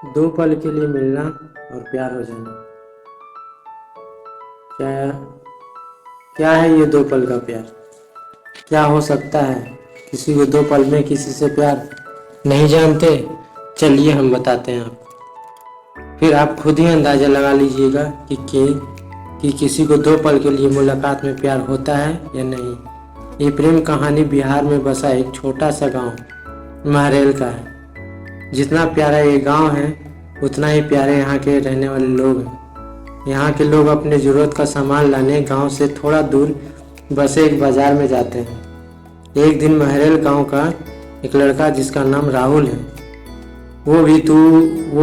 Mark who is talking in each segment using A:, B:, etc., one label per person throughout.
A: दो पल के लिए मिलना और प्यार हो जाना। क्या क्या है ये दो पल का प्यार? क्या हो सकता है? किसी को दो पल में किसी से प्यार नहीं जानते? चलिए हम बताते हैं आप, फिर आप खुद ही अंदाज़ा लगा लीजिएगा कि किसी को दो पल के लिए मुलाकात में प्यार होता है या नहीं। ये प्रेम कहानी बिहार में बसा एक छोटा सा गांव महरेल का है। जितना प्यारा ये गांव है उतना ही प्यारे यहाँ के रहने वाले लोग हैं। यहाँ के लोग अपने ज़रूरत का सामान लाने गांव से थोड़ा दूर बसे एक बाज़ार में जाते हैं। एक दिन महरेल गांव का एक लड़का जिसका नाम राहुल है, वो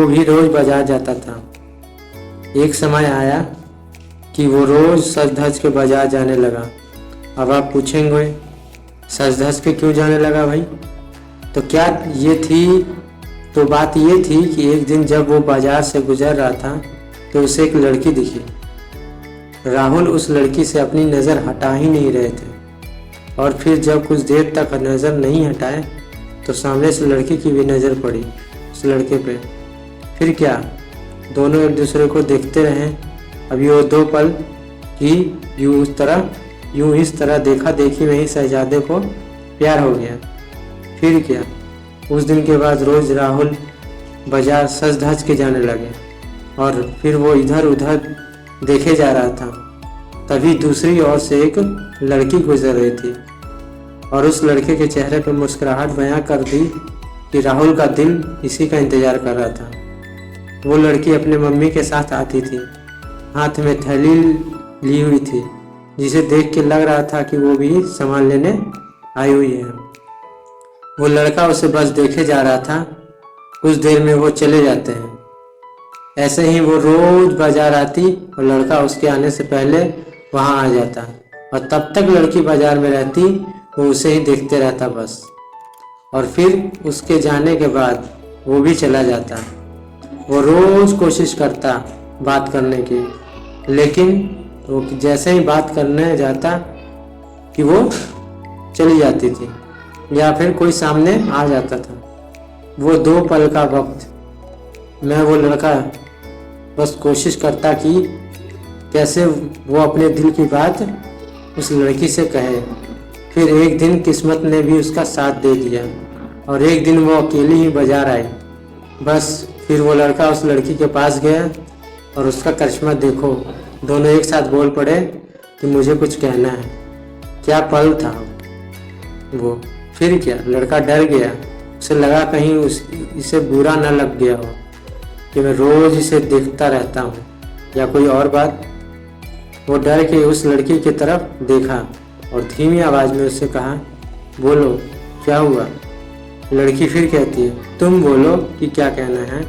A: भी रोज़ बाज़ार जाता था। एक समय आया कि वो रोज़ सज धज के बाज़ार जाने लगा। अब आप पूछेंगे सज धज के क्यों जाने लगा भाई? तो बात ये थी कि एक दिन जब वो बाज़ार से गुजर रहा था तो उसे एक लड़की दिखी। राहुल उस लड़की से अपनी नज़र हटा ही नहीं रहे थे और फिर जब कुछ देर तक नज़र नहीं हटाए तो सामने से लड़की की भी नज़र पड़ी उस लड़के पे। फिर क्या, दोनों एक दूसरे को देखते रहे। अभी वो दो पल की यूँ इस तरह देखा देखी में ही शहजादे को प्यार हो गया। फिर क्या, उस दिन के बाद रोज़ राहुल बाजार सज धज के जाने लगे और फिर वो इधर उधर देखे जा रहा था। तभी दूसरी ओर से एक लड़की गुजर रही थी और उस लड़के के चेहरे पर मुस्कुराहट बयां कर दी कि राहुल का दिल इसी का इंतज़ार कर रहा था। वो लड़की अपने मम्मी के साथ आती थी, हाथ में थैली ली हुई थी, जिसे देख के लग रहा था कि वो भी सामान लेने आई हुई है। वो लड़का उसे बस देखे जा रहा था। कुछ देर में वो चले जाते हैं। ऐसे ही वो रोज बाजार आती और लड़का उसके आने से पहले वहाँ आ जाता और तब तक लड़की बाजार में रहती, वो उसे ही देखते रहता बस। और फिर उसके जाने के बाद वो भी चला जाता। वो रोज़ कोशिश करता बात करने की, लेकिन वो जैसे ही बात करने जाता कि वो चली जाती थी या फिर कोई सामने आ जाता था। वो दो पल का वक्त मैं वो लड़का बस कोशिश करता कि कैसे वो अपने दिल की बात उस लड़की से कहे। फिर एक दिन किस्मत ने भी उसका साथ दे दिया और एक दिन वो अकेली ही बाजार आई। बस फिर वो लड़का उस लड़की के पास गया और उसका करिश्मा देखो, दोनों एक साथ बोल पड़े कि मुझे कुछ कहना है। क्या पल था वो। फिर क्या, लड़का डर गया। उसे लगा कहीं इसे बुरा न लग गया हो कि मैं रोज़ इसे देखता रहता हूँ या कोई और बात। वो डर के उस लड़की की तरफ देखा और धीमी आवाज़ में उससे कहा, बोलो क्या हुआ? लड़की फिर कहती है, तुम बोलो कि क्या कहना है।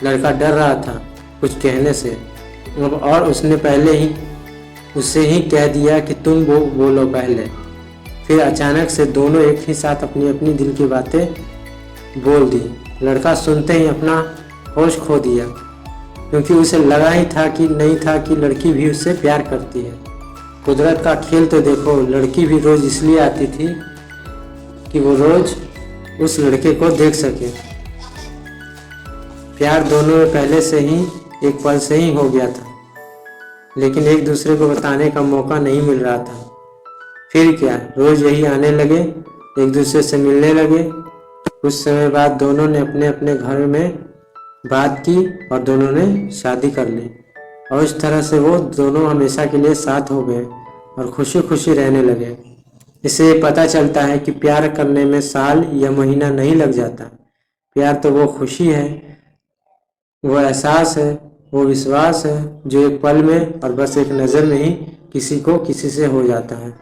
A: लड़का डर रहा था कुछ कहने से और उसने पहले ही उससे ही कह दिया कि तुम बोलो पहले। फिर अचानक से दोनों एक ही साथ अपनी अपनी दिल की बातें बोल दी। लड़का सुनते ही अपना होश खो दिया, क्योंकि उसे लगा ही था कि नहीं था कि लड़की भी उससे प्यार करती है। कुदरत का खेल तो देखो, लड़की भी रोज़ इसलिए आती थी कि वो रोज़ उस लड़के को देख सके। प्यार दोनों में पहले से ही एक पल से ही हो गया था, लेकिन एक दूसरे को बताने का मौका नहीं मिल रहा था। फिर क्या, रोज़ यही आने लगे, एक दूसरे से मिलने लगे। कुछ समय बाद दोनों ने अपने अपने घर में बात की और दोनों ने शादी कर ली और इस तरह से वो दोनों हमेशा के लिए साथ हो गए और खुशी खुशी रहने लगे। इससे ये पता चलता है कि प्यार करने में साल या महीना नहीं लग जाता। प्यार तो वो खुशी है, वो एहसास है, वो विश्वास है जो एक पल में और बस एक नज़र में ही किसी को किसी से हो जाता है।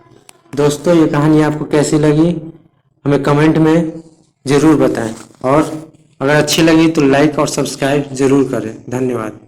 A: दोस्तों, ये कहानी आपको कैसी लगी हमें कमेंट में ज़रूर बताएं और अगर अच्छी लगी तो लाइक और सब्सक्राइब ज़रूर करें। धन्यवाद।